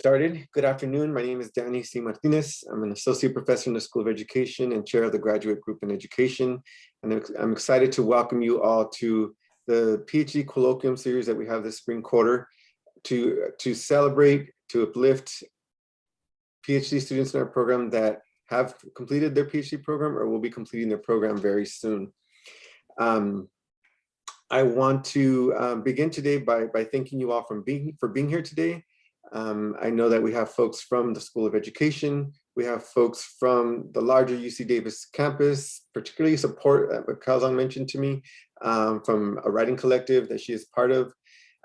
Started. Good afternoon. My name is Danny C. Martinez. I'm an associate professor in the School of Education and chair of the graduate group in education. And I'm excited to welcome you all to the PhD Colloquium Series that we have this spring quarter to celebrate, to uplift PhD students in our program that have completed their PhD program or will be completing their program very soon. I want to begin today by thanking you all for being here today. I know that we have folks from the School of Education. We have folks from the larger UC Davis campus, particularly support what Kaozong mentioned to me from a writing collective that she is part of.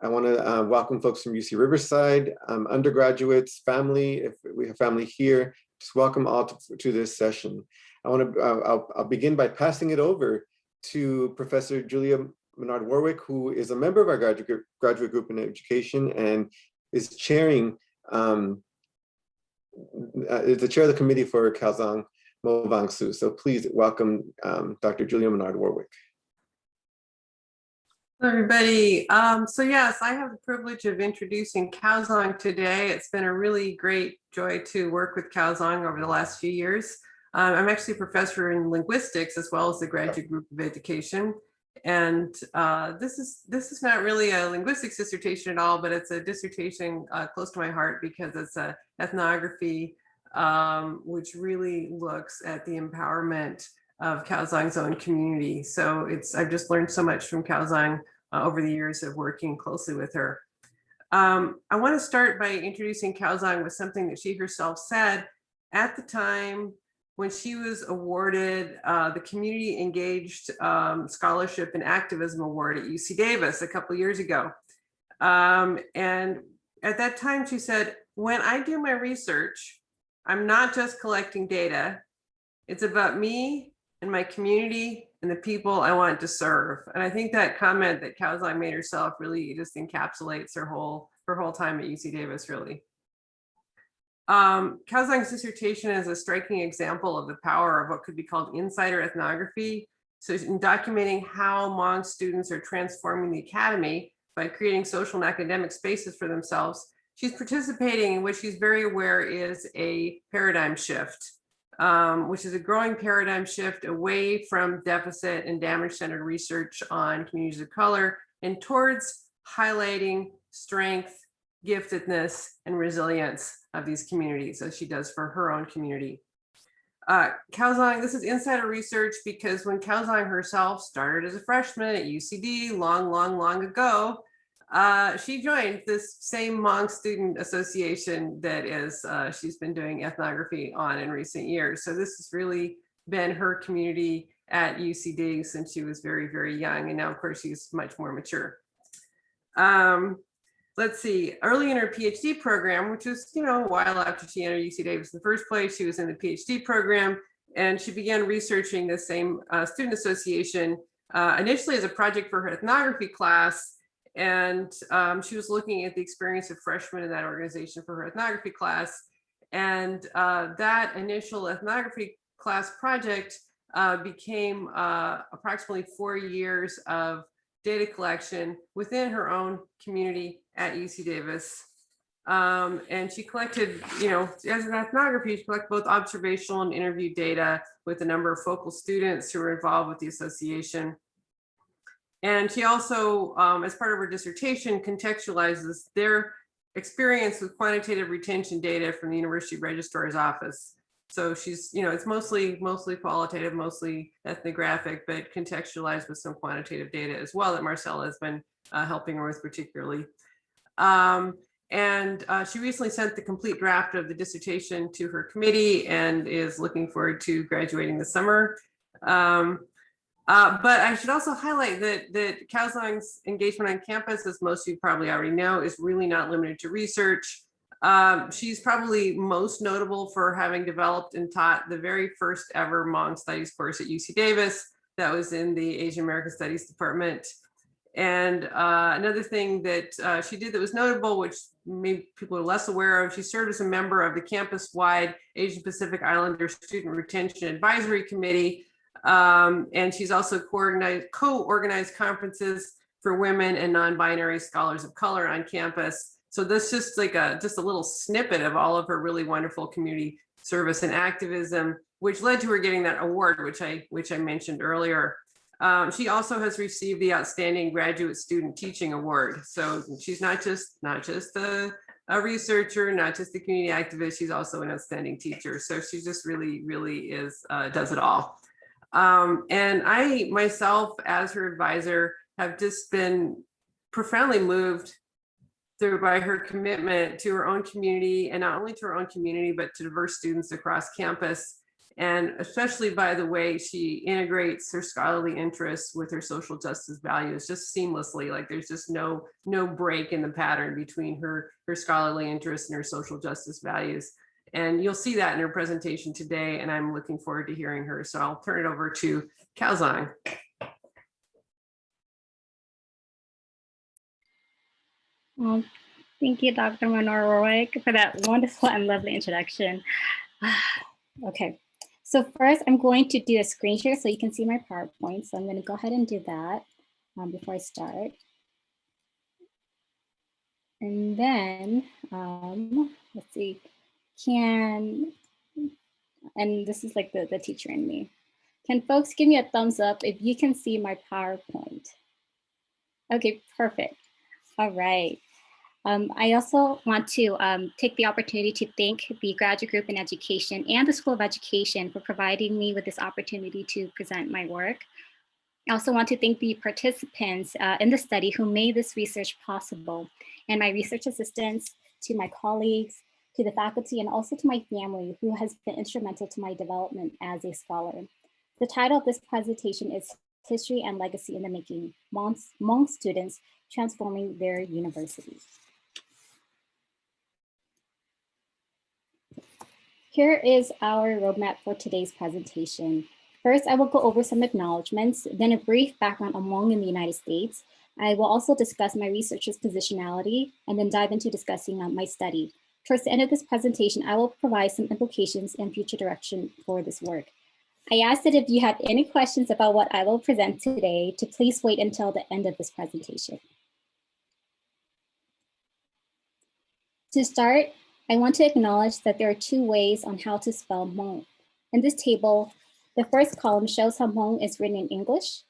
I want to welcome folks from UC Riverside, undergraduates, family, if we have family here, just welcome all to this session. I'll begin by passing it over to Professor Julia Menard-Warwick, who is a member of our graduate group in education and is chairing, is the chair of the committee for Kaozong Mouavangsou. So please welcome Dr. Julia Menard-Warwick. Hello, everybody. So yes, I have the privilege of introducing Kaozong today. It's been a really great joy to work with Kaozong over the last few years. I'm actually a professor in linguistics as well as the graduate group of education. And this is not really a linguistics dissertation at all, but it's a dissertation close to my heart because it's an ethnography which really looks at the empowerment of Kaozong's own community. So I've just learned so much from Kaozong over the years of working closely with her. I want to start by introducing Kaozong with something that she herself said at the time when she was awarded the Community Engaged Scholarship and Activism Award at UC Davis a couple of years ago. And at that time, she said, when I do my research, I'm not just collecting data. It's about me and my community and the people I want to serve. And I think that comment that Kaozong made herself really just encapsulates her whole time at UC Davis, really. Kaozong's dissertation is a striking example of the power of what could be called insider ethnography. So in documenting how Hmong students are transforming the academy by creating social and academic spaces for themselves, she's participating in what she's very aware is a paradigm shift, which is a growing paradigm shift away from deficit and damage-centered research on communities of color and towards highlighting strength, giftedness, and resilience of these communities, as she does for her own community. Kaozong, this is insider research because when Kaozong herself started as a freshman at UCD long ago, she joined this same Hmong Student Association that she's been doing ethnography on in recent years. So this has really been her community at UCD since she was very, very young. And now, of course, she's much more mature. Let's see, early in her PhD program, which was, a while after she entered UC Davis in the first place, she was in the PhD program and she began researching the same student association initially as a project for her ethnography class. And she was looking at the experience of freshmen in that organization for her ethnography class. And that initial ethnography class project became approximately 4 years of data collection within her own community at UC Davis. And she collected, as an ethnography, she collected both observational and interview data with a number of focal students who were involved with the association. And she also, as part of her dissertation, contextualizes their experience with quantitative retention data from the University Registrar's Office. So she's, it's mostly qualitative, mostly ethnographic, but contextualized with some quantitative data as well that Marcella has been helping her with particularly. And she recently sent the complete draft of the dissertation to her committee and is looking forward to graduating this summer. But I should also highlight that Kaozong's engagement on campus, as most of you probably already know, is really not limited to research. She's probably most notable for having developed and taught the very first ever Hmong Studies course at UC Davis that was in the Asian American Studies department. And another thing that she did that was notable, which maybe people are less aware of, she served as a member of the campus-wide Asian Pacific Islander Student Retention Advisory Committee. And she's also co-organized conferences for women and non-binary scholars of color on campus. So this just like just a little snippet of all of her really wonderful community service and activism, which led to her getting that award, which I mentioned earlier. She also has received the Outstanding Graduate Student Teaching Award. So she's not just a researcher, not just a community activist, she's also an outstanding teacher. So she just really is, does it all. And I myself, as her advisor, have just been profoundly moved through by her commitment to her own community, and not only to her own community, but to diverse students across campus. And especially by the way she integrates her scholarly interests with her social justice values just seamlessly. Like there's just no break in the pattern between her scholarly interests and her social justice values. And you'll see that in her presentation today, and I'm looking forward to hearing her. So I'll turn it over to Kaozong. Thank you, Dr. Manor-Roig, for that wonderful and lovely introduction. Okay, so first I'm going to do a screen share so you can see my PowerPoint. So I'm going to go ahead and do that before I start. And then, let's see, and this is like the teacher in me. Can folks give me a thumbs up if you can see my PowerPoint? Okay, perfect. All right. I also want to take the opportunity to thank the Graduate Group in Education and the School of Education for providing me with this opportunity to present my work. I also want to thank the participants in the study who made this research possible, and my research assistants, to my colleagues, to the faculty, and also to my family who has been instrumental to my development as a scholar. The title of this presentation is History and Legacy in the Making, Hmong Students Transforming Their Universities. Here is our roadmap for today's presentation. First, I will go over some acknowledgements, then a brief background on Hmong in the United States. I will also discuss my researcher's positionality and then dive into discussing my study. Towards the end of this presentation, I will provide some implications and future direction for this work. I ask that if you have any questions about what I will present today, to please wait until the end of this presentation. To start, I want to acknowledge that there are two ways on how to spell Hmong. In this table, the first column shows how Hmong is written in English,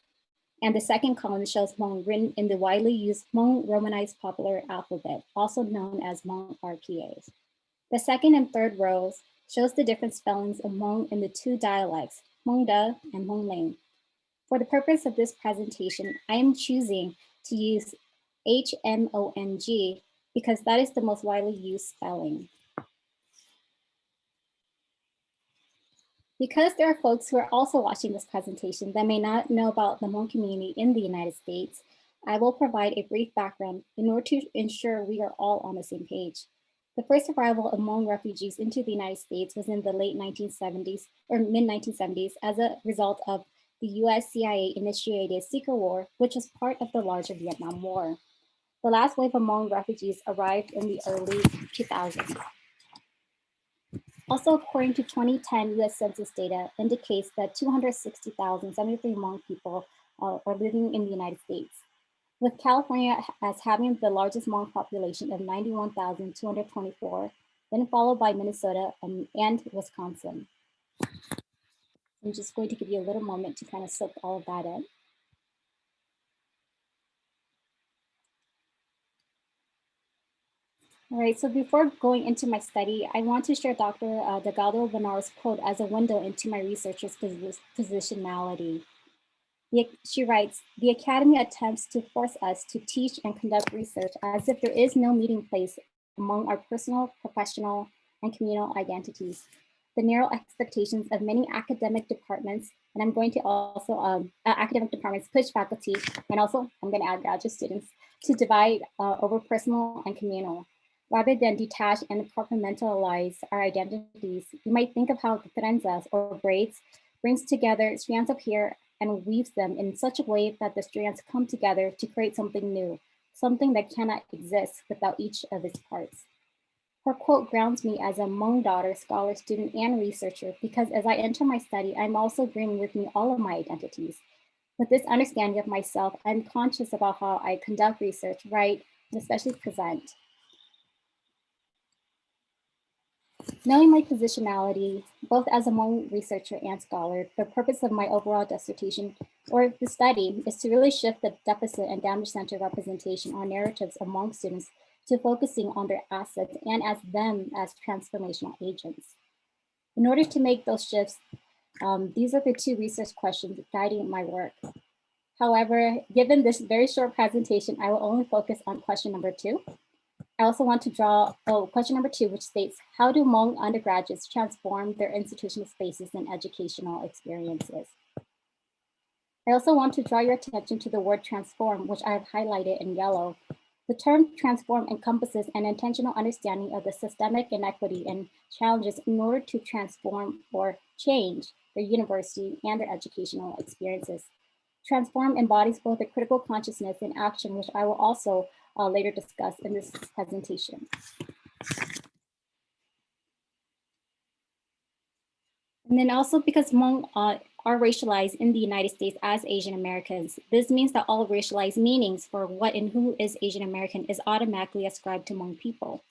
and the second column shows Hmong written in the widely used Hmong Romanized Popular Alphabet, also known as Hmong RPA. The second and third rows shows the different spellings of Hmong in the two dialects, Hmong Da and Hmong Lang. For the purpose of this presentation, I am choosing to use HMONG because that is the most widely used spelling. Because there are folks who are also watching this presentation that may not know about the Hmong community in the United States, I will provide a brief background in order to ensure we are all on the same page. The first arrival of Hmong refugees into the United States was in the late 1970s or mid-1970s as a result of the US CIA initiated secret war, which was part of the larger Vietnam War. The last wave of Hmong refugees arrived in the early 2000s. Also, according to 2010 US Census data, indicates that 260,073 Hmong people are living in the United States, with California as having the largest Hmong population of 91,224, then followed by Minnesota and Wisconsin. I'm just going to give you a little moment to kind of soak all of that in. All right, so before going into my study, I want to share Dr. Delgado Benar's quote as a window into my researcher's positionality. She writes, "The academy attempts to force us to teach and conduct research as if there is no meeting place among our personal, professional, and communal identities. The narrow expectations of many academic departments," and I'm going to also, academic departments push faculty, and also I'm going to add graduate students, to divide over personal and communal. Rather than detach and compartmentalize our identities, you might think of how the trenzas or braids brings together strands of hair and weaves them in such a way that the strands come together to create something new, something that cannot exist without each of its parts. Her quote grounds me as a Hmong daughter, scholar, student, and researcher, because as I enter my study, I'm also bringing with me all of my identities. With this understanding of myself, I'm conscious about how I conduct research, write, and especially present. Knowing my positionality, both as a Hmong researcher and scholar, the purpose of my overall dissertation or the study is to really shift the deficit and damage-centered representation on narratives of Hmong students to focusing on their assets and as them as transformational agents. In order to make those shifts, these are the two research questions guiding my work. However, given this very short presentation, I will only focus on question number 2. I also want to draw question number 2, which states, how do Hmong undergraduates transform their institutional spaces and educational experiences? I also want to draw your attention to the word transform, which I have highlighted in yellow. The term transform encompasses an intentional understanding of the systemic inequity and challenges in order to transform or change their university and their educational experiences. Transform embodies both a critical consciousness and action, which I will also later discuss in this presentation. And then also because Hmong are racialized in the United States as Asian Americans, this means that all racialized meanings for what and who is Asian American is automatically ascribed to Hmong people.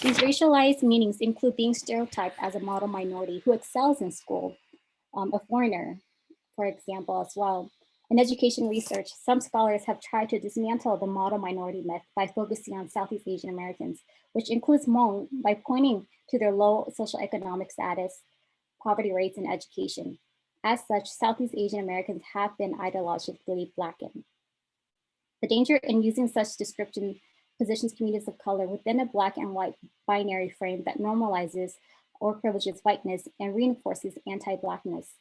These racialized meanings include being stereotyped as a model minority who excels in school, a foreigner, for example, as well. In education research, some scholars have tried to dismantle the model minority myth by focusing on Southeast Asian Americans, which includes Hmong, by pointing to their low socioeconomic status, poverty rates, and education. As such, Southeast Asian Americans have been ideologically blackened. The danger in using such description positions communities of color within a Black and white binary frame that normalizes or privileges whiteness and reinforces anti-Blackness.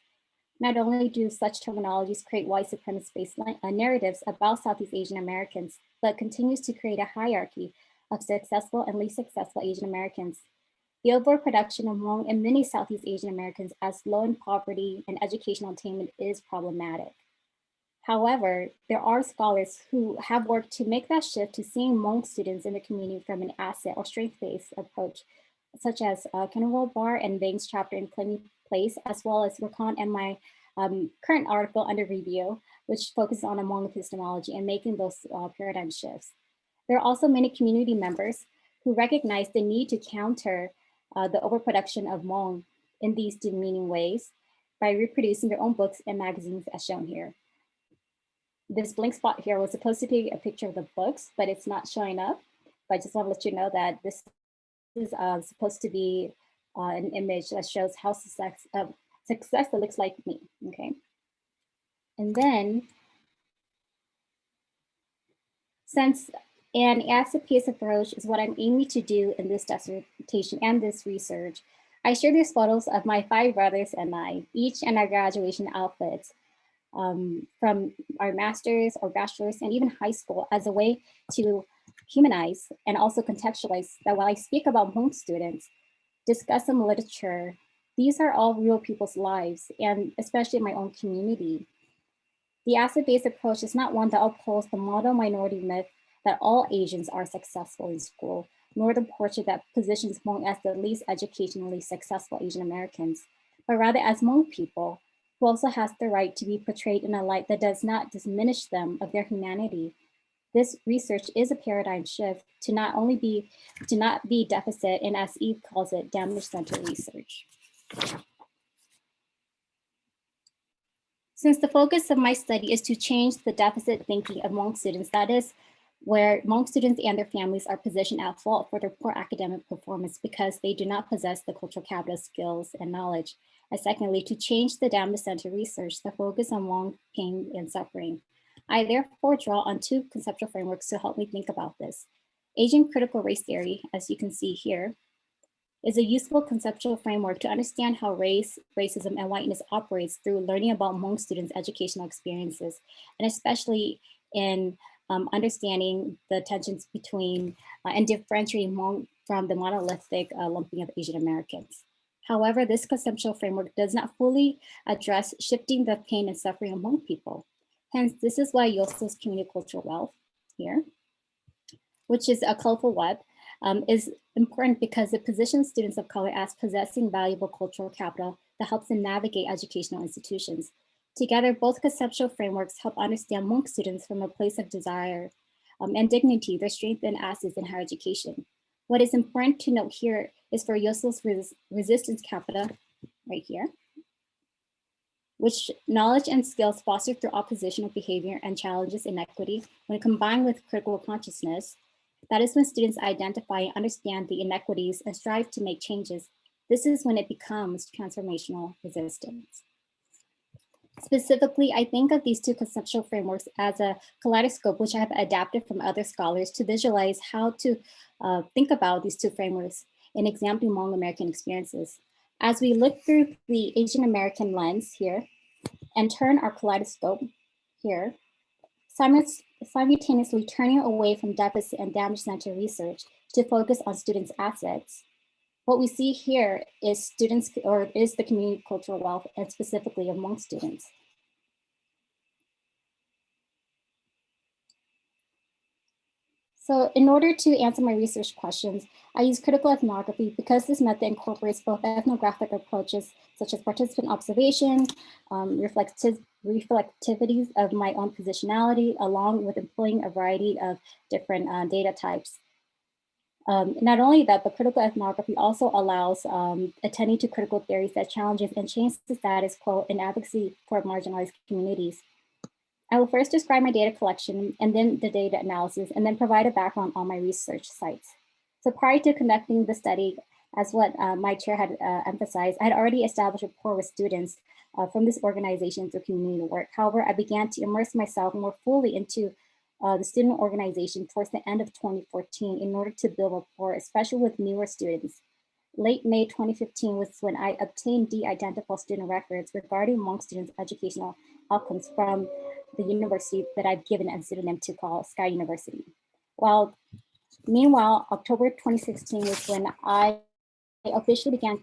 Not only do such terminologies create white supremacist-based narratives about Southeast Asian Americans, but continues to create a hierarchy of successful and least successful Asian Americans. The overproduction of Hmong and many Southeast Asian Americans as low in poverty and educational attainment is problematic. However, there are scholars who have worked to make that shift to seeing Hmong students in the community from an asset or strength-based approach, such as Kenwell Bar and Bain's chapter in Clinton Place, as well as Rakan and my current article under review, which focuses on Hmong epistemology and making those paradigm shifts. There are also many community members who recognize the need to counter the overproduction of Hmong in these demeaning ways by reproducing their own books and magazines as shown here. This blank spot here was supposed to be a picture of the books, but it's not showing up. But I just want to let you know that this is supposed to be an image that shows how success that looks like me, okay? And then, since an asset-based approach is what I'm aiming to do in this dissertation and this research, I share these photos of my 5 brothers and I, each in our graduation outfits from our master's or bachelor's and even high school as a way to humanize and also contextualize that while I speak about Hmong students, discuss some literature, these are all real people's lives, and especially in my own community. The asset-based approach is not one that upholds the model minority myth that all Asians are successful in school, nor the portrait that positions Hmong as the least educationally successful Asian Americans, but rather as Hmong people who also has the right to be portrayed in a light that does not diminish them of their humanity. This research is a paradigm shift to not be deficit and, as Eve calls it, damage-centered research. Since the focus of my study is to change the deficit thinking of Hmong students, that is where Hmong students and their families are positioned at fault for their poor academic performance because they do not possess the cultural capital skills and knowledge. And secondly, to change the damage-centered research, the focus on Hmong pain and suffering. I therefore draw on 2 conceptual frameworks to help me think about this. Asian critical race theory, as you can see here, is a useful conceptual framework to understand how race, racism, and whiteness operates through learning about Hmong students' educational experiences, and especially in understanding the tensions between and differentiating Hmong from the monolithic lumping of Asian Americans. However, this conceptual framework does not fully address shifting the pain and suffering of Hmong people. Hence, this is why Yoso's community cultural wealth here, which is a colorful web, is important because it positions students of color as possessing valuable cultural capital that helps them navigate educational institutions. Together, both conceptual frameworks help understand Hmong students from a place of desire and dignity, their strength and assets in higher education. What is important to note here is for Yosel's resistance capita, right here, which knowledge and skills fostered through oppositional behavior and challenges inequity, when combined with critical consciousness, that is when students identify and understand the inequities and strive to make changes. This is when it becomes transformational resistance. Specifically, I think of these two conceptual frameworks as a kaleidoscope, which I have adapted from other scholars to visualize how to think about these two frameworks in examining Hmong American experiences. As we look through the Asian American lens here and turn our kaleidoscope here, simultaneously turning away from deficit and damage-centered research to focus on students' assets, what we see here is students, or is the community cultural wealth, and specifically among students. So in order to answer my research questions, I use critical ethnography because this method incorporates both ethnographic approaches, such as participant observation, reflectivities of my own positionality, along with employing a variety of different data types. Not only that, but critical ethnography also allows attending to critical theories that challenges and change the status quo in advocacy for marginalized communities. I will first describe my data collection and then the data analysis, and then provide a background on my research sites. So prior to conducting the study, as what my chair had emphasized, I had already established rapport with students from this organization through community work. However, I began to immerse myself more fully into the student organization towards the end of 2014 in order to build rapport, especially with newer students. Late May 2015 was when I obtained de-identifiable student records regarding Hmong students' educational outcomes from the university that I've given a pseudonym to call Sky University. Meanwhile, October 2016 was when I officially began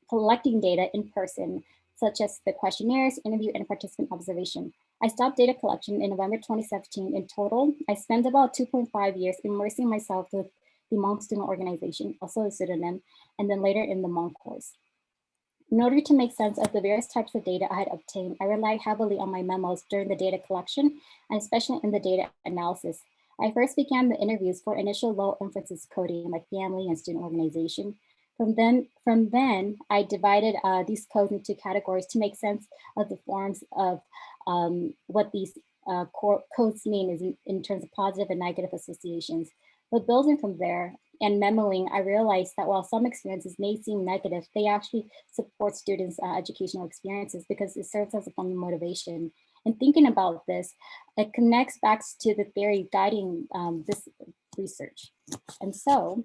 collecting data in person, such as the questionnaires, interview, and participant observation. I stopped data collection in November 2017. In total, I spent about 2.5 years immersing myself with the Hmong Student Organization, also a pseudonym, and then later in the Hmong course. In order to make sense of the various types of data I had obtained, I relied heavily on my memos during the data collection, and especially in the data analysis. I first began the interviews for initial low inferences coding, like family and student organization. From then, I divided these codes into categories to make sense of the forms of what these codes mean is in terms of positive and negative associations. But building from there and memoing, I realized that while some experiences may seem negative, they actually support students' educational experiences because it serves as a form of motivation. And thinking about this, it connects back to the theory guiding this research. And so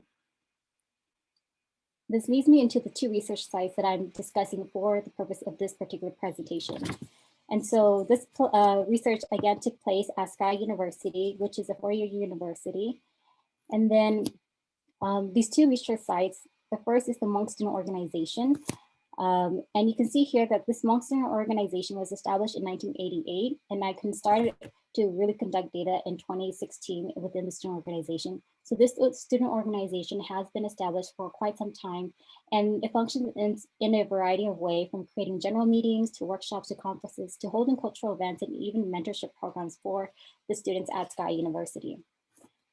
this leads me into the two research sites that I'm discussing for the purpose of this particular presentation. And so this research again took place at Sky University, which is a four-year university. And then these two research sites, the first is the Hmong Student Organization. And you can see here that this Hmong Student Organization was established in 1988, and I started to really conduct data in 2016 within the student organization. So this student organization has been established for quite some time, and it functions in a variety of ways, from creating general meetings to workshops to conferences to holding cultural events and even mentorship programs for the students at Sky University.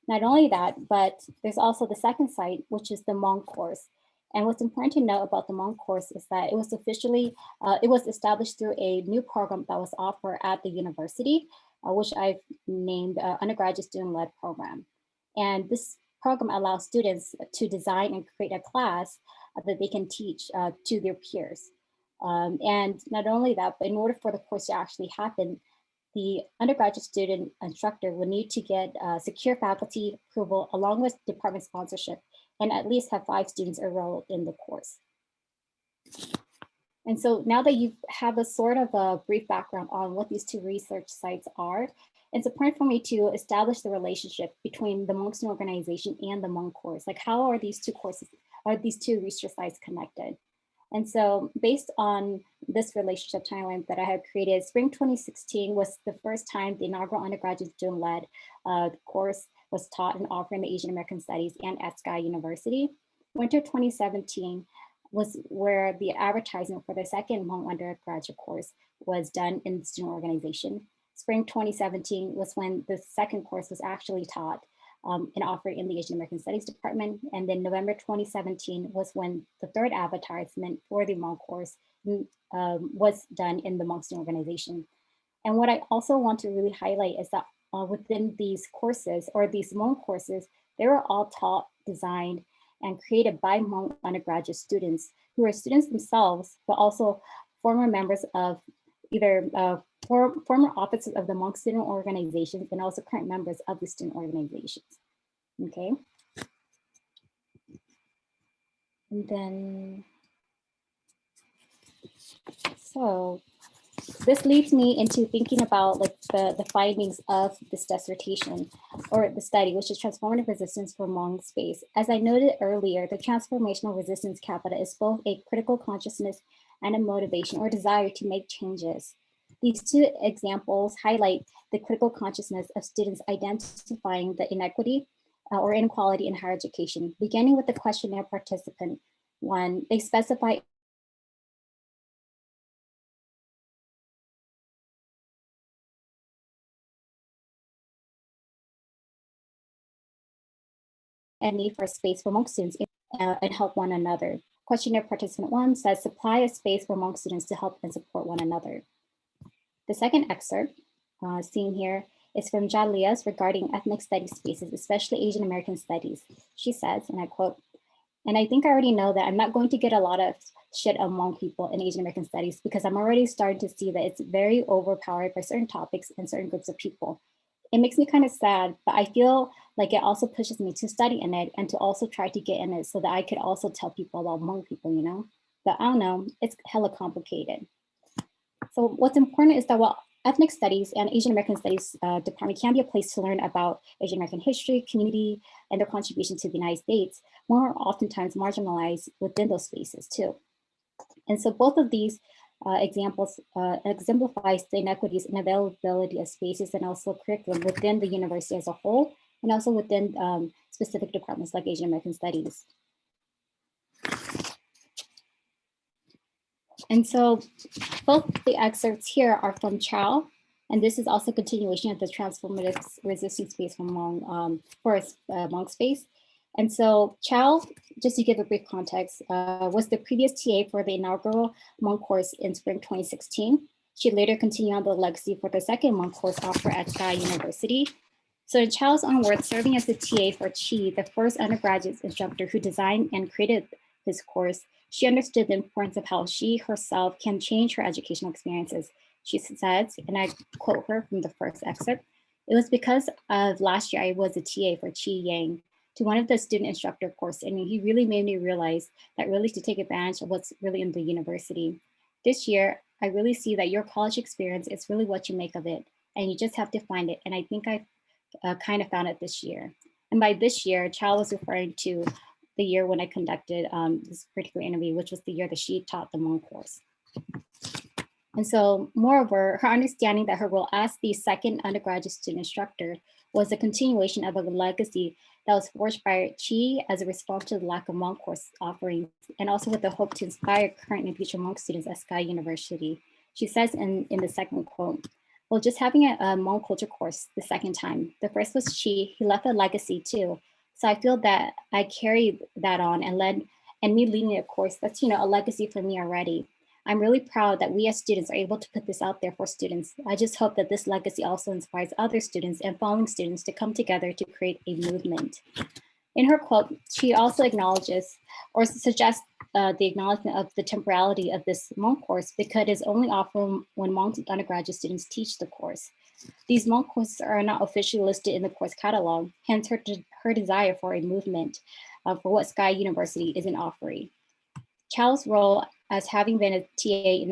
Not only that, but there's also the second site, which is the Hmong course. And what's important to know about the Hmong course is that it was officially, it was established through a new program that was offered at the university, which I've named undergraduate student-led program. And this program allows students to design and create a class that they can teach to their peers. And not only that, but in order for the course to actually happen, the undergraduate student instructor will need to get secure faculty approval along with department sponsorship, and at least have 5 students enrolled in the course. And so now that you have a sort of a brief background on what these two research sites are, it's important for me to establish the relationship between the Hmong Student Organization and the Hmong course. Like, how are these two research sites connected? And so based on this relationship timeline that I have created, spring 2016 was the first time the inaugural undergraduate student-led course was taught and offered in the Asian American Studies and at Sky University. Winter 2017 was where the advertisement for the second Hmong undergraduate course was done in the student organization. Spring 2017 was when the second course was actually taught and offered in the Asian American Studies department. And then November 2017 was when the third advertisement for the Hmong course was done in the Hmong student organization. And what I also want to really highlight is that within these courses, or these Hmong courses, they were all taught, designed, and created by Hmong undergraduate students who are students themselves, but also former members of either former officers of the Hmong student organizations and also current members of the student organizations. Okay. And then, so this leads me into thinking about like the findings of this dissertation or the study, which is transformative resistance for Hmong space. As I noted earlier, the transformational resistance capita is both a critical consciousness and a motivation or desire to make changes. These two examples highlight the critical consciousness of students identifying the inequity or inequality in higher education. Beginning with the questionnaire participant one, they specify and need for space for Hmong students and help one another. Questionnaire participant one says supply a space for Hmong students to help and support one another. The second excerpt seen here is from Jalias regarding ethnic studies spaces, especially Asian American studies. She says, and I quote, "And I think I already know that I'm not going to get a lot of shit on Hmong people in Asian American studies because I'm already starting to see that it's very overpowered by certain topics and certain groups of people. It makes me kind of sad, but I feel like it also pushes me to study in it and to also try to get in it so that I could also tell people about Hmong people, you know? But I don't know, it's hella complicated." So what's important is that while ethnic studies and Asian American studies department can be a place to learn about Asian American history, community, and their contribution to the United States, more are oftentimes marginalized within those spaces too. And so both of these examples exemplifies the inequities and availability of spaces and also curriculum within the university as a whole, and also within specific departments like Asian American studies. And so both the excerpts here are from Chow, and this is also a continuation of the transformative resistance space from Hmong space. And so Chow, just to give a brief context, was the previous TA for the inaugural Hmong course in spring 2016. She later continued on the legacy for the second Hmong course offered at Sky University. So in Chow's own words, serving as the TA for Chi, the first undergraduate instructor who designed and created this course, she understood the importance of how she herself can change her educational experiences. She says, and I quote her from the first excerpt, "It was because of last year I was a TA for Chi Yang to one of the student instructor course, and he really made me realize that really to take advantage of what's really in the university. This year, I really see that your college experience is really what you make of it, and you just have to find it. And I think I kind of found it this year." And by this year, Chow was referring to the year when I conducted this particular interview, which was the year that she taught the Hmong course. And so moreover, her understanding that her role as the second undergraduate student instructor was a continuation of a legacy that was forged by Chi as a response to the lack of Hmong course offerings, and also with the hope to inspire current and future Hmong students at Sky University. She says in the second quote, "Well, just having a Hmong culture course the second time. The first was Chi, he left a legacy too. So I feel that I carried that on and me leading a course, that's, you know, a legacy for me already. I'm really proud that we as students are able to put this out there for students. I just hope that this legacy also inspires other students and following students to come together to create a movement." In her quote, she also acknowledges or suggests the acknowledgement of the temporality of this Hmong course because it is only offered when Hmong undergraduate students teach the course. These Hmong courses are not officially listed in the course catalog, hence her desire for a movement for what Sky University isn't offering. Chow's role as having been a TA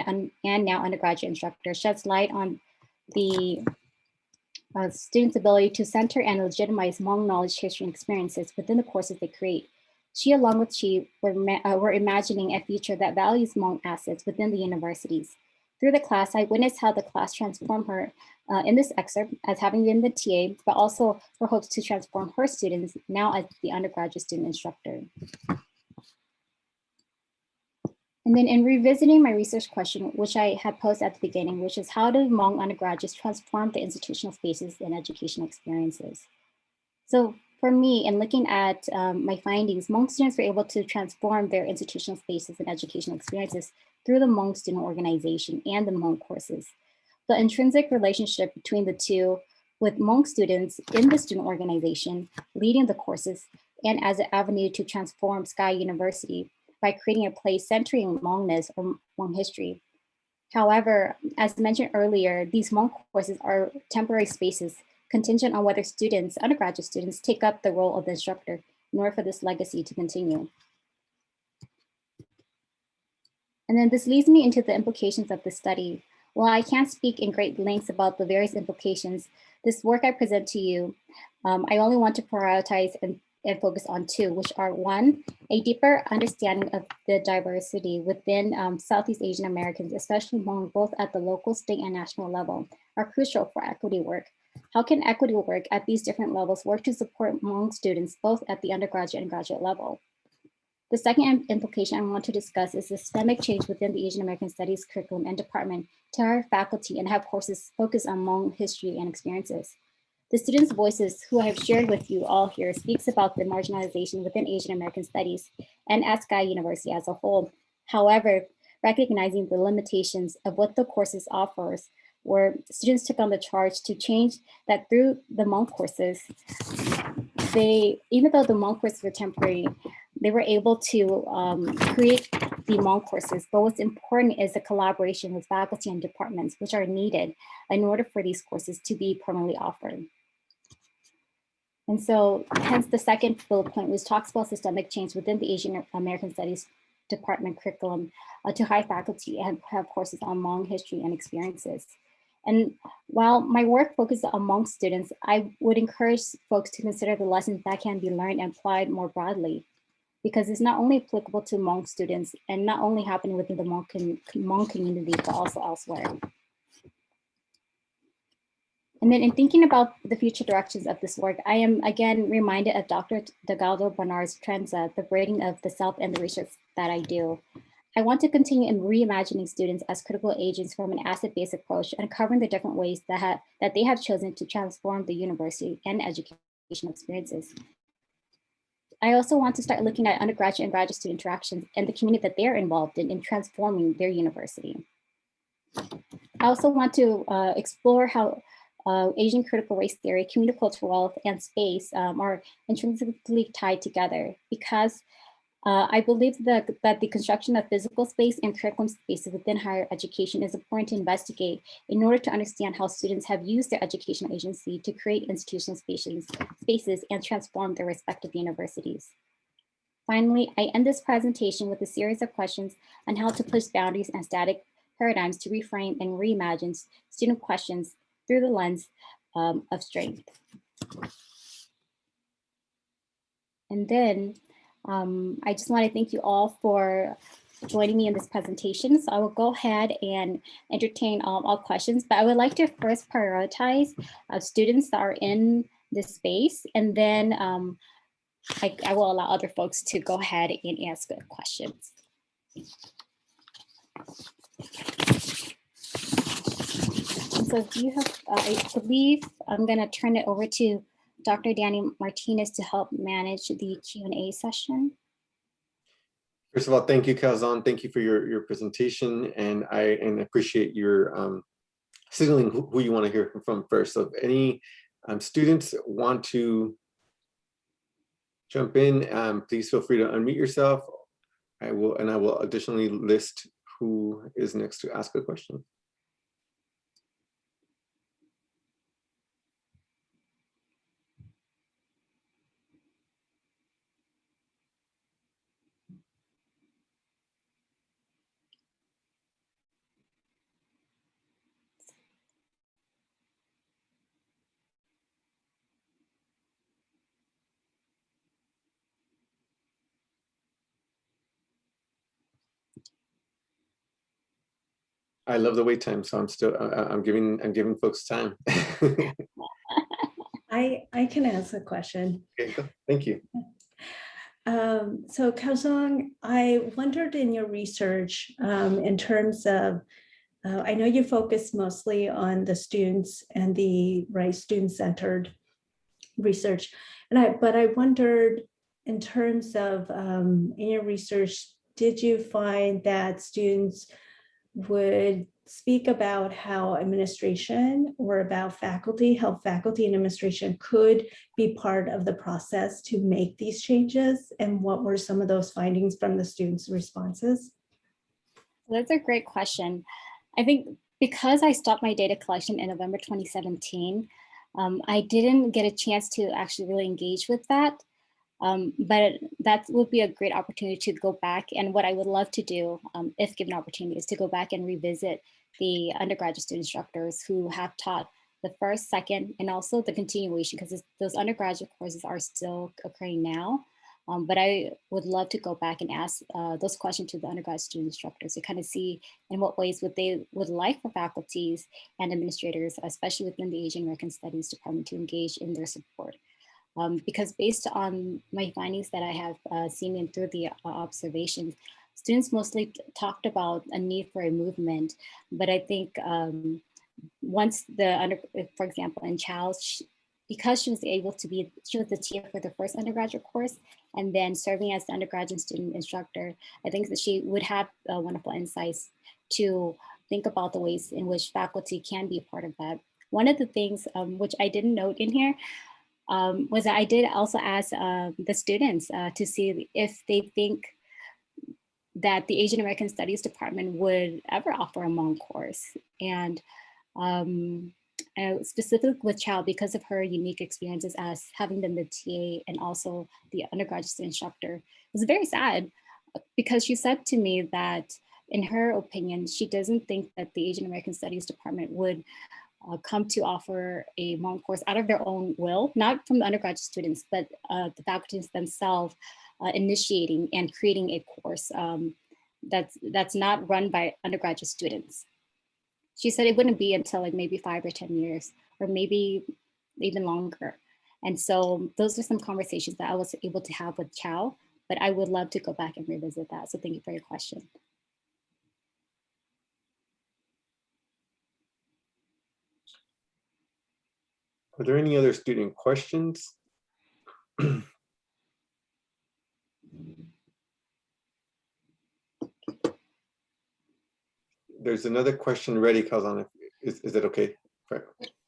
and now undergraduate instructor sheds light on the students' ability to center and legitimize Hmong knowledge, history, and experiences within the courses they create. She, along with Chi, were imagining a future that values Hmong assets within the universities. Through the class, I witnessed how the class transformed her in this excerpt as having been the TA, but also her hopes to transform her students now as the undergraduate student instructor. And then in revisiting my research question, which I had posed at the beginning, which is how do Hmong undergraduates transform the institutional spaces and educational experiences? So For me, in looking at my findings, Hmong students were able to transform their institutional spaces and educational experiences through the Hmong student organization and the Hmong courses. The intrinsic relationship between the two, with Hmong students in the student organization, leading the courses, and as an avenue to transform Sky University by creating a place centering Hmongness or Hmong history. However, as mentioned earlier, these Hmong courses are temporary spaces contingent on whether students, undergraduate students, take up the role of the instructor in order for this legacy to continue. And then this leads me into the implications of the study. While I can't speak in great lengths about the various implications, this work I present to you, I only want to prioritize and focus on two, which are one, a deeper understanding of the diversity within Southeast Asian Americans, especially Hmong, both at the local, state, and national level, are crucial for equity work. How can equity work at these different levels work to support Hmong students, both at the undergraduate and graduate level? The second implication I want to discuss is the systemic change within the Asian American Studies curriculum and department to hire faculty and have courses focused on Hmong history and experiences. The students' voices who I have shared with you all here speaks about the marginalization within Asian American Studies and at Sky University as a whole. However, recognizing the limitations of what the courses offers, where students took on the charge to change that through the Hmong courses, even though the Hmong courses were temporary, they were able to create the Hmong courses, but what's important is the collaboration with faculty and departments, which are needed in order for these courses to be permanently offered. And so hence the second bullet point, which talks about systemic change within the Asian American Studies department curriculum to hire faculty and have courses on Hmong history and experiences. And while my work focuses on Hmong students, I would encourage folks to consider the lessons that can be learned and applied more broadly, because it's not only applicable to Hmong students and not only happening within the Hmong community, but also elsewhere. And then in thinking about the future directions of this work, I am again reminded of Dr. Delgado Bernard's trenza, the braiding of the self and the research that I do. I want to continue in reimagining students as critical agents from an asset-based approach and covering the different ways that they have chosen to transform the university and educational experiences. I also want to start looking at undergraduate and graduate student interactions and the community that they're involved in transforming their university. I also want to explore how Asian critical race theory, community cultural wealth, and space are intrinsically tied together, because I believe that the construction of physical space and curriculum spaces within higher education is important to investigate in order to understand how students have used their educational agency to create institutional spaces and transform their respective universities. Finally, I end this presentation with a series of questions on how to push boundaries and static paradigms to reframe and reimagine student questions through the lens of strength. And then I just want to thank you all for joining me in this presentation. So I will go ahead and entertain all questions, but I would like to first prioritize students that are in this space, and then I will allow other folks to go ahead and ask questions. And so if you have, I believe I'm going to turn it over to Dr. Danny Martinez to help manage the Q&A session. First of all, thank you, Kaozong. Thank you for your presentation, and I appreciate your signaling who you want to hear from first. So if any students want to jump in, please feel free to unmute yourself. I will additionally list who is next to ask a question. I love the wait time, so I'm giving folks time. I can ask a question. Okay, go. Thank you. So Kaozong, I wondered in your research in terms of, I know you focus mostly on the students and the student-centered research, But I wondered, in terms of in your research, did you find that students would speak about how administration or about faculty, how faculty and administration could be part of the process to make these changes? And what were some of those findings from the students' responses? That's a great question. I think because I stopped my data collection in November 2017, I didn't get a chance to actually really engage with that. But that would be a great opportunity to go back. And what I would love to do, if given opportunity, is to go back and revisit the undergraduate student instructors who have taught the first, second, and also the continuation, because those undergraduate courses are still occurring now. But I would love to go back and ask those questions to the undergraduate student instructors to kind of see in what ways they would like for faculties and administrators, especially within the Asian American Studies department, to engage in their support. Because based on my findings that I have seen and through the observations, students mostly talked about a need for a movement. But I think once for example, in Chow's, because she was able to be, she was the TA for the first undergraduate course, and then serving as the undergraduate student instructor, I think that she would have wonderful insights to think about the ways in which faculty can be a part of that. One of the things which I didn't note in here was that I did also ask the students to see if they think that the Asian American Studies department would ever offer a Hmong course. And specifically with Chow, because of her unique experiences as having been the TA and also the undergraduate student instructor, it was very sad because she said to me that in her opinion, she doesn't think that the Asian American Studies department would come to offer a Hmong course out of their own will, not from the undergraduate students, but the faculties themselves initiating and creating a course that's not run by undergraduate students. She said it wouldn't be until like maybe 5 or 10 years, or maybe even longer. And so those are some conversations that I was able to have with Chow, but I would love to go back and revisit that. So thank you for your question. Are there any other student questions? There's another question ready, Kaozong. Is it okay?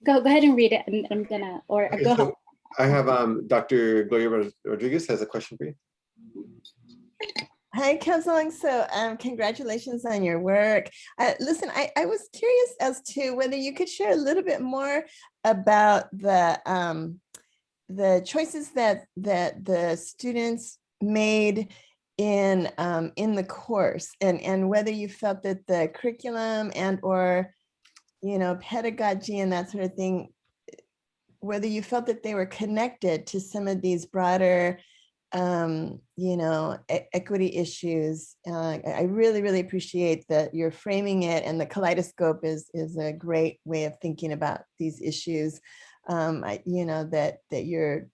Go ahead and read it, and I'm gonna, or Okay, go so ahead. I have Dr. Gloria Rodriguez has a question for you. Hi, Kaozong. So congratulations on your work. Listen, I was curious as to whether you could share a little bit more about the choices that the students made in the course, and whether you felt that the curriculum and or pedagogy and that sort of thing, whether you felt that they were connected to some of these broader equity issues. I really appreciate that you're framing it, and the kaleidoscope is a great way of thinking about these issues. That you're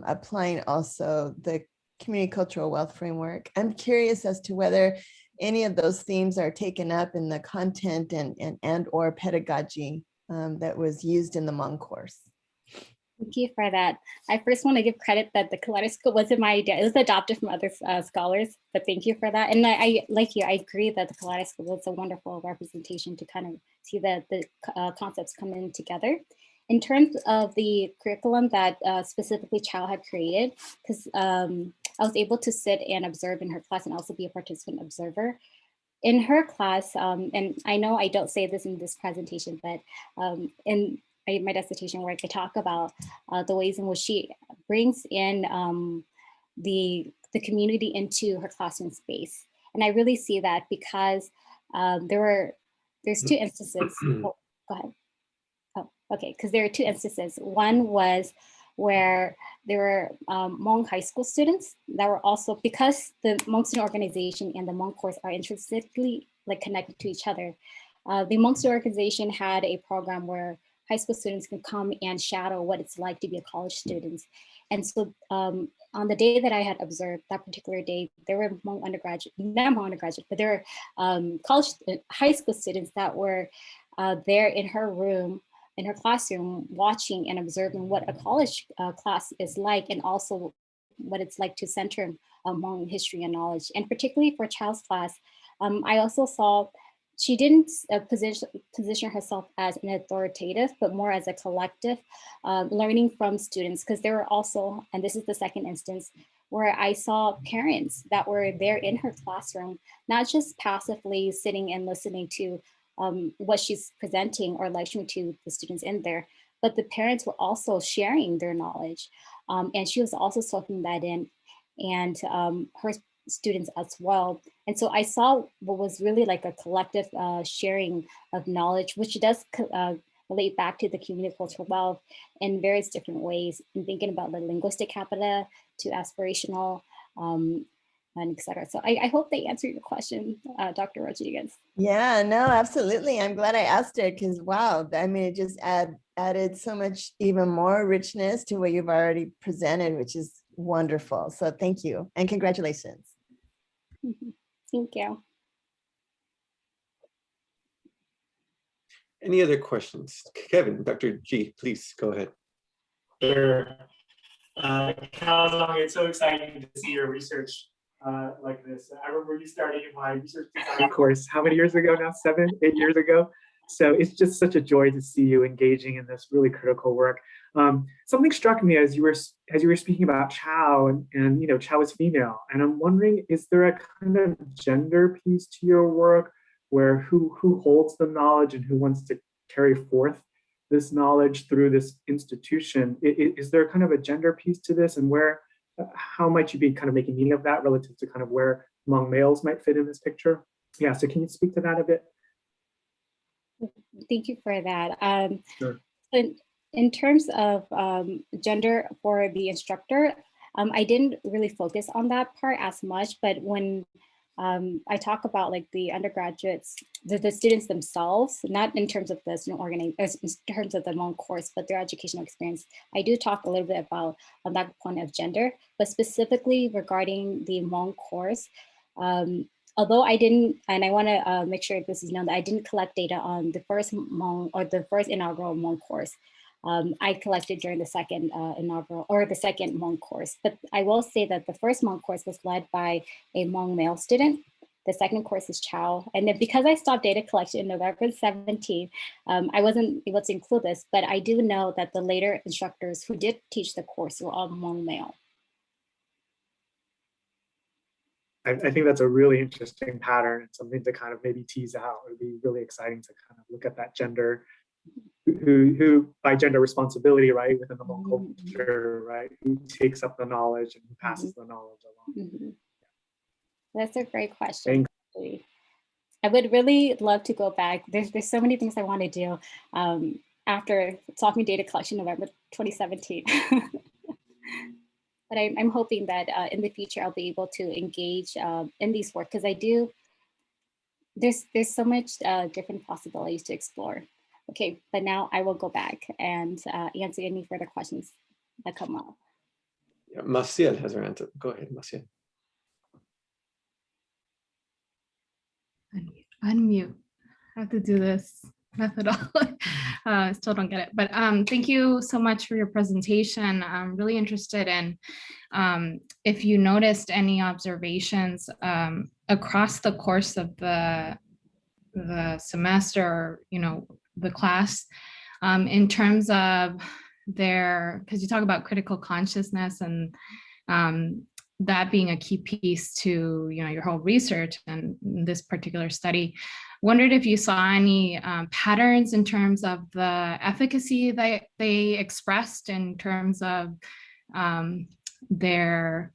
applying also the community cultural wealth framework. I'm curious as to whether any of those themes are taken up in the content and or pedagogy that was used in the Hmong course. Thank you for that. I first want to give credit that the kaleidoscope wasn't my idea. It was adopted from other scholars, but thank you for that. And I like you, I agree that the kaleidoscope was a wonderful representation to kind of see that the concepts come in together. In terms of the curriculum that specifically Chow had created, because I was able to sit and observe in her class and also be a participant observer. In her class, and I know I don't say this in this presentation, but in my dissertation work, I talk about the ways in which she brings in the community into her classroom space. And I really see that because there's two instances. Oh, go ahead. Oh, okay, because there are two instances. One was where there were Hmong high school students that were also, because the Hmong student organization and the Hmong course are intrinsically connected to each other. The Hmong student organization had a program where high school students can come and shadow what it's like to be a college student. And so on the day that I had observed, that particular day, there were Hmong undergraduate, not Hmong undergraduate, but there were high school students that were there in her room in her classroom, watching and observing what a college class is like, and also what it's like to center Hmong history and knowledge. And particularly for Chow's class, I also saw she didn't position herself as an authoritative, but more as a collective, learning from students, because there were also, and this is the second instance, where I saw parents that were there in her classroom, not just passively sitting and listening to what she's presenting or lecturing to the students in there, but the parents were also sharing their knowledge. And she was also soaking that in, and her students as well. And so I saw what was really like a collective sharing of knowledge, which does relate back to the community cultural wealth in various different ways, in thinking about the linguistic capita to aspirational, and et cetera. So I hope they answer your question, Dr. Rodriguez. Yeah, no, absolutely. I'm glad I asked it because, wow, I mean, it just added so much even more richness to what you've already presented, which is wonderful. So thank you and congratulations. Thank you. Any other questions? Kevin, Dr. G, please go ahead. Sure. Kaozong, it's so exciting to see your research like this. I remember you starting my research design course, how many years ago now? 7, 8 years ago. So it's just such a joy to see you engaging in this really critical work. Something struck me as you were speaking about Chow, and you know, Chow is female, and I'm wondering, is there a kind of gender piece to your work, where who holds the knowledge and who wants to carry forth this knowledge through this institution? Is there kind of a gender piece to this, and how might you be kind of making meaning of that relative to kind of where Hmong males might fit in this picture? Yeah, so can you speak to that a bit? Thank you for that. Sure. In terms of gender for the instructor, I didn't really focus on that part as much, but when I talk about like the undergraduates, the students themselves, not in terms of the student organization, in terms of the Hmong course, but their educational experience, I do talk a little bit about that point of gender, but specifically regarding the Hmong course, although I didn't, and I want to make sure this is known, that I didn't collect data on the first Hmong or the first inaugural Hmong course. I collected during the second inaugural or the second Hmong course. But I will say that the first Hmong course was led by a Hmong male student. The second course is Chow. And then because I stopped data collection in November 17, I wasn't able to include this, but I do know that the later instructors who did teach the course were all Hmong male. I think that's a really interesting pattern and something to kind of maybe tease out. It would be really exciting to kind of look at that gender, who by gender responsibility, right, within the Hmong culture, right, who takes up the knowledge and who passes the knowledge along. That's a great question. I would really love to go back. There's so many things I want to do after stopping data collection November 2017. But I'm hoping that in the future I'll be able to engage in these work, because I do. There's so much different possibilities to explore. Okay, but now I will go back and answer any further questions that come up. Yeah, Maciel has her hand up. Go ahead, Maciel. Unmute. I have to do this methodology. I still don't get it, but thank you so much for your presentation. I'm really interested in if you noticed any observations across the course of the semester, you know, the class, in terms of because you talk about critical consciousness and that being a key piece to, you know, your whole research and this particular study. Wondered if you saw any patterns in terms of the efficacy that they expressed in terms of their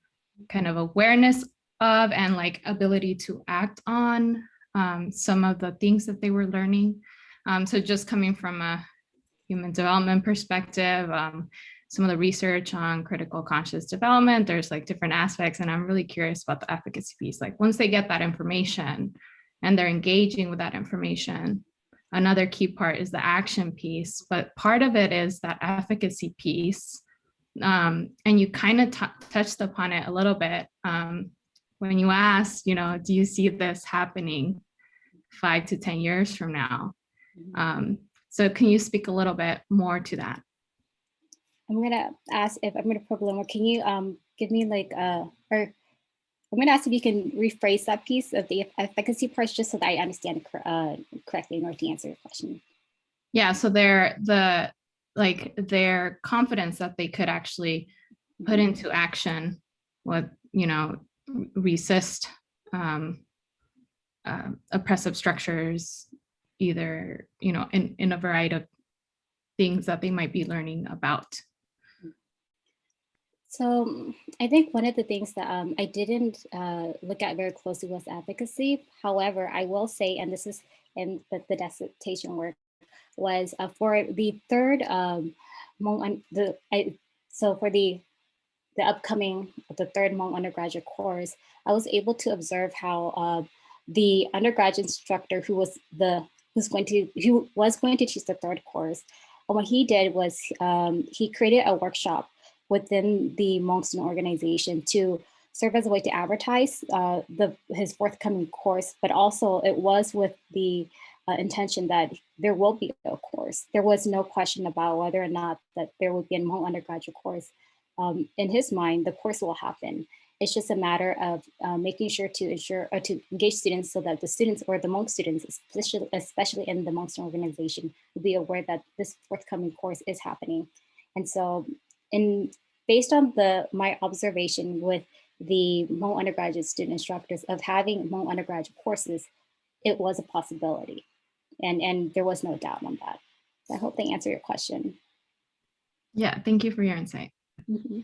kind of awareness of and like ability to act on some of the things that they were learning. So just coming from a human development perspective, some of the research on critical conscious development, there's like different aspects, and I'm really curious about the efficacy piece. Like once they get that information and they're engaging with that information, another key part is the action piece, but part of it is that efficacy piece. And you kind of touched upon it a little bit when you asked, you know, do you see this happening 5 to 10 years from now? So can you speak a little bit more to that? I'm gonna ask if I'm gonna probe a little more. Can you give me like or I'm gonna ask if you can rephrase that piece of the efficacy part just so that I understand it correctly in order to answer your question. Yeah, so their confidence that they could actually put into action what, resist oppressive structures, either, in a variety of things that they might be learning about. So I think one of the things that I didn't look at very closely was advocacy. However, I will say, and this is in the dissertation work, was for the third so for the upcoming the third Hmong undergraduate course, I was able to observe how the undergraduate instructor who was going to teach the third course, and what he did was he created a workshop within the Hmong student organization to serve as a way to advertise his forthcoming course, but also it was with the intention that there will be a course. There was no question about whether or not that there would be a Hmong undergraduate course. In his mind, the course will happen. It's just a matter of making sure to ensure or to engage students so that the students or the Hmong students, especially in the Hmong student organization, will be aware that this forthcoming course is happening. And so based on my observation with the Hmong undergraduate student instructors of having Hmong undergraduate courses, it was a possibility. And there was no doubt on that. So I hope they answer your question. Yeah, thank you for your insight. Mm-hmm.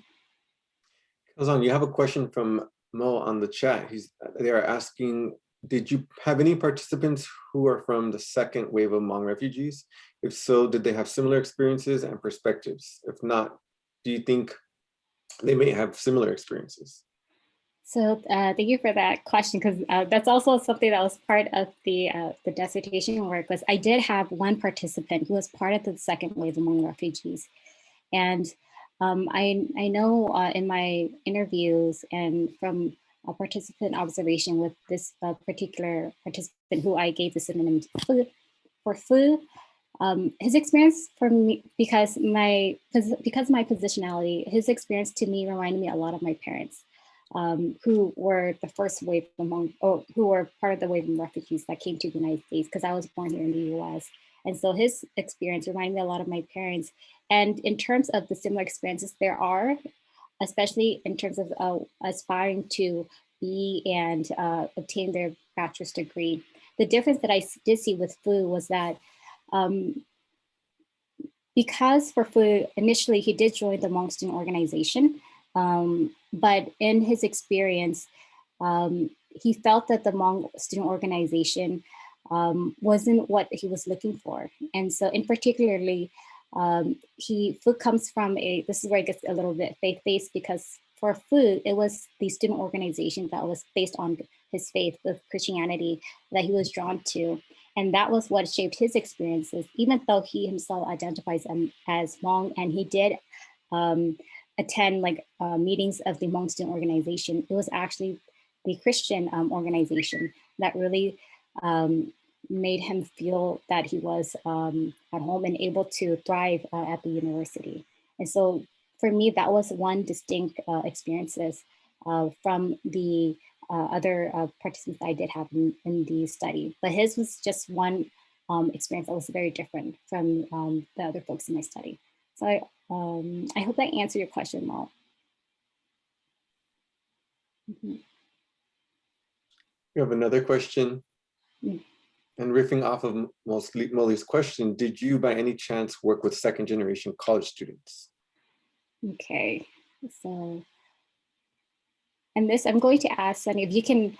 Kaozong, you have a question from Mo on the chat. They are asking, did you have any participants who are from the second wave of Hmong refugees? If so, did they have similar experiences and perspectives? If not, do you think they may have similar experiences? So thank you for that question, because that's also something that was part of the dissertation work. Was I did have one participant who was part of the second wave among refugees, and I know in my interviews and from a participant observation with this particular participant who I gave the pseudonym for Fu, his experience for me, because my positionality, his experience to me reminded me a lot of my parents. Who were the first wave who were part of the wave of refugees that came to the United States, because I was born here in the US. And so his experience reminded me a lot of my parents. And in terms of the similar experiences there are, especially in terms of aspiring to be and obtain their bachelor's degree. The difference that I did see with Fu was that because for Fu, initially he did join the Hmong student organization, but in his experience, he felt that the Hmong student organization wasn't what he was looking for. And so in particularly, Fu comes from this is where it gets a little bit faith-based, because for Fu, it was the student organization that was based on his faith of Christianity that he was drawn to. And that was what shaped his experiences, even though he himself identifies as Hmong, and he did attend meetings of the Hmong student organization. It was actually the Christian organization that really made him feel that he was at home and able to thrive at the university. And so for me, that was one distinct experiences from the other participants I did have in the study. But his was just one experience that was very different from the other folks in my study. So I hope that answered your question, Mo. Mm-hmm. We have another question. Mm. And riffing off of Molly's question, did you by any chance work with second generation college students? Okay, so, and this, I'm going to ask Sunny if you can,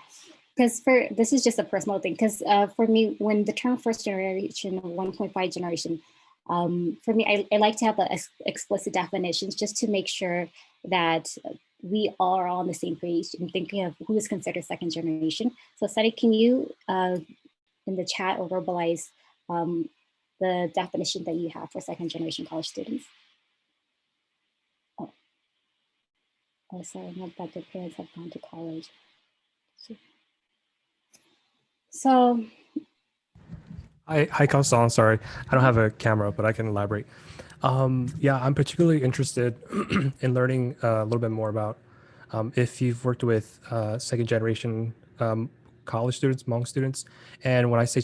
because this is just a personal thing, because for me, when the term first generation, 1.5 generation, for me, I like to have explicit definitions just to make sure that we are all on the same page in thinking of who is considered second generation. So Sunny, can you in the chat or verbalize the definition that you have for second generation college students? Oh, sorry, not that their parents have gone to college. So Hi, Kaozong. Sorry, I don't have a camera, but I can elaborate. Yeah, I'm particularly interested in learning a little bit more about if you've worked with second generation college students, Hmong students. And when I say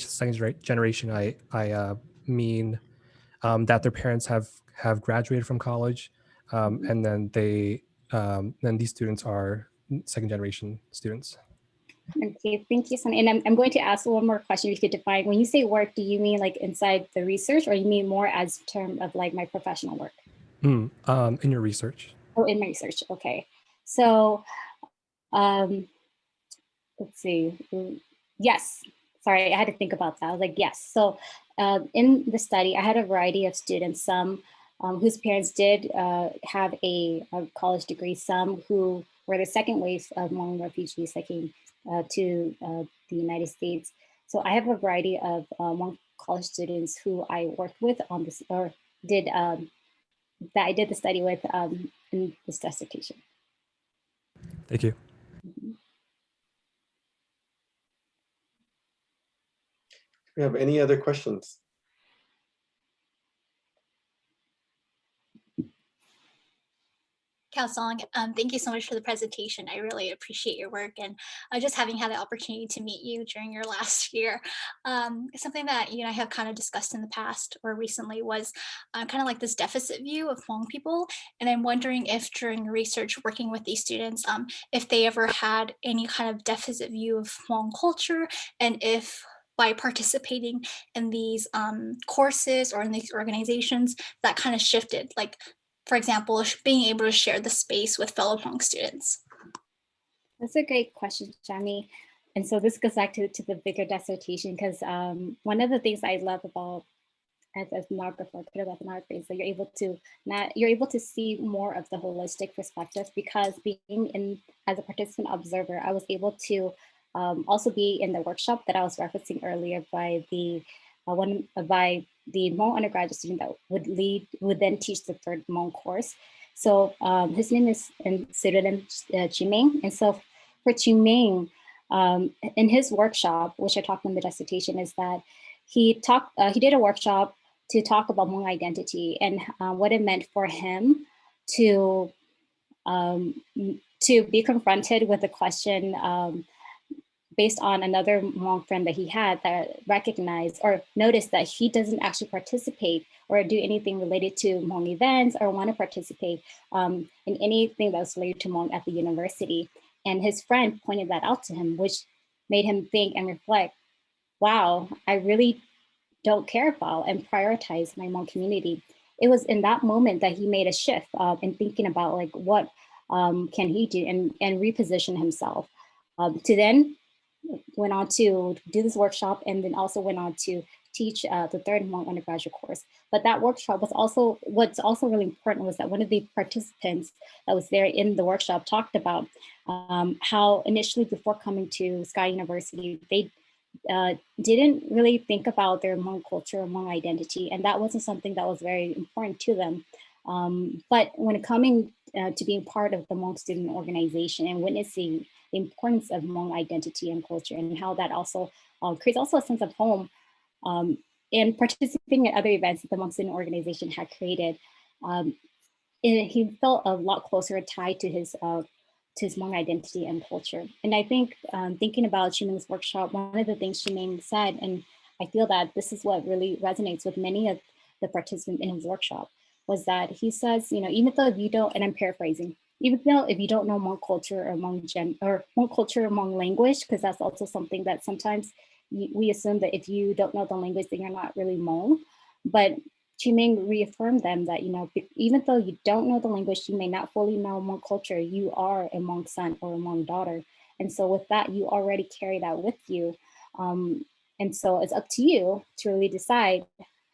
generation, I mean that their parents have graduated from college, and then these students are second generation students. Okay, thank you, Sonny. And I'm going to ask one more question. You could define, when you say work, do you mean like inside the research, or you mean more as term of like my professional work? In your research. Oh, in my research. Okay. So let's see. Yes. Sorry, I had to think about that. I was like, yes. So in the study, I had a variety of students, some whose parents did have a college degree, some who were the second wave of Hmong refugees that came to the United States. So I have a variety of Hmong college students who I worked with on this, or did that I did the study with in this dissertation. Thank you. Mhm. Do we have any other questions? Kaozong, thank you so much for the presentation. I really appreciate your work, and just having had the opportunity to meet you during your last year. Something that you and I have kind of discussed in the past or recently was kind of like this deficit view of Hmong people. And I'm wondering if during research working with these students, if they ever had any kind of deficit view of Hmong culture, and if by participating in these courses or in these organizations that kind of shifted, like for example, being able to share the space with fellow Hmong students? That's a great question, Jami. And so this goes back to the bigger dissertation, because one of the things I love about as ethnographer, critical ethnography, is that you're able to see more of the holistic perspective, because being in as a participant observer, I was able to also be in the workshop that I was referencing earlier by the by the Hmong undergraduate student that would then teach the third Hmong course. So his name is in pseudonym Chiming. And so for Chiming, in his workshop, which I talked in the dissertation, is that he did a workshop to talk about Hmong identity and what it meant for him to be confronted with the question based on another Hmong friend that he had that recognized or noticed that he doesn't actually participate or do anything related to Hmong events or want to participate in anything that was related to Hmong at the university. And his friend pointed that out to him, which made him think and reflect, wow, I really don't care about and prioritize my Hmong community. It was in that moment that he made a shift in thinking about like what can he do and reposition himself to then went on to do this workshop and then also went on to teach the third Hmong undergraduate course. But that workshop was also, what's also really important was that one of the participants that was there in the workshop talked about how initially before coming to Sky University, they didn't really think about their Hmong culture, Hmong identity, and that wasn't something that was very important to them. But when coming to being part of the Hmong student organization and witnessing the importance of Hmong identity and culture and how that also creates also a sense of home and participating in other events that the Hmong student organization had created, he felt a lot closer tied to his Hmong identity and culture. And I think thinking about Chiming's workshop, one of the things Chiming said, and I feel that this is what really resonates with many of the participants in his workshop, was that he says, you know, even though if you don't, and I'm paraphrasing, even though if you don't know Hmong culture or Hmong culture, Hmong language, because that's also something that sometimes we assume that if you don't know the language, then you're not really Hmong. But Chiming reaffirmed them that, you know, even though you don't know the language, you may not fully know Hmong culture, you are a Hmong son or a Hmong daughter. And so with that, you already carry that with you. And so it's up to you to really decide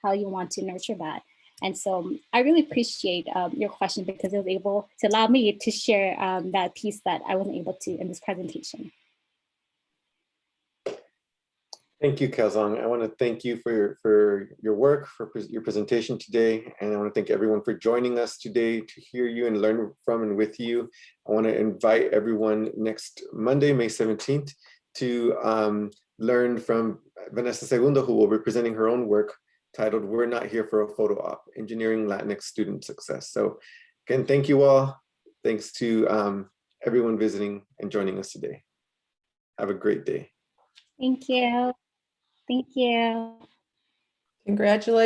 how you want to nurture that. And so I really appreciate your question, because it was able to allow me to share that piece that I wasn't able to in this presentation. Thank you, Kaozong. I want to thank you for your work, for your presentation today. And I want to thank everyone for joining us today to hear you and learn from and with you. I want to invite everyone next Monday, May 17th, to learn from Vanessa Segundo, who will be presenting her own work titled "We're Not Here for a Photo Op, Engineering Latinx Student Success." So again, thank you all. Thanks to everyone visiting and joining us today. Have a great day. Thank you. Thank you. Congratulations.